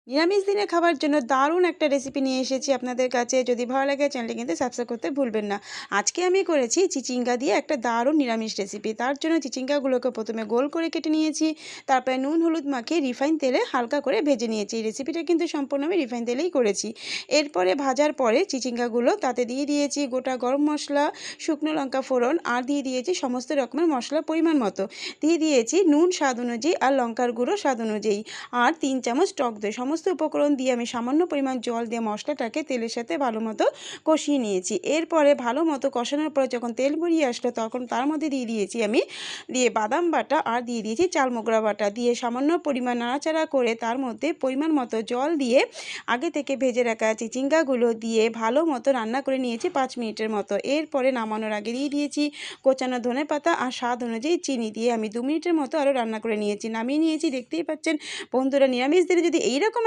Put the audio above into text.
নিরামিষ দিনে খাবার জন্য দারুণ একটা রেসিপি নিয়ে এসেছি আপনাদের কাছে। যদি ভালো লাগে চ্যানেলটি কিন্তু সাবস্ক্রাইব করতে ভুলবেন না। আজকে আমি করেছি চিচিঙ্গা দিয়ে একটা দারুণ নিরামিষ রেসিপি। তার জন্য চিচিঙ্গাগুলোকে প্রথমে গোল করে কেটে নিয়েছি। তারপরে নুন হলুদ মাখিয়ে রিফাইন তেলে হালকা করে ভেজে নিয়েছি। এই রেসিপিটা কিন্তু সম্পূর্ণ আমি রিফাইন তেলেই করেছি। এরপরে ভাজার পরে চিচিঙ্গাগুলো তাতে দিয়ে দিয়েছি গোটা গরম মশলা, শুকনো লঙ্কা ফোড়ন আর দিয়ে দিয়েছি সমস্ত রকমের মশলা পরিমাণ মতো। দিয়ে দিয়েছি নুন স্বাদ অনুযায়ী আর লঙ্কার গুঁড়ো স্বাদ অনুযায়ী আর ৩ চামচ টক দই। সমস্ত উপকরণ দিয়ে আমি সামান্য পরিমাণ জল দিয়ে মশলাটাকে তেলের সাথে ভালো মতো কষিয়ে নিয়েছি। এরপরে ভালো মতো কষানোর পরে যখন তেল বেরিয়ে আসলো তখন তার মধ্যে দিয়ে দিয়েছি আমি বাদাম বাটা আর দিয়ে দিয়েছি চাল মোগরা বাটা দিয়ে সামান্য পরিমাণ নাড়াচাড়া করে তার মধ্যে পরিমাণ মতো জল দিয়ে আগে থেকে ভেজে রাখা চিচিঙ্গাগুলো দিয়ে ভালো মতো রান্না করে নিয়েছি ৫ মিনিটের মতো। এরপরে নামানোর আগে দিয়ে দিয়েছি কোচানো ধনেপাতা আর স্বাদ অনুযায়ী চিনি দিয়ে আমি ২ মিনিটের মতো আরও রান্না করে নিয়েছি। নামিয়ে নিয়েছি। দেখতেই পাচ্ছেন বন্ধুরা, নিরামিষ দিনে যদি এইরকম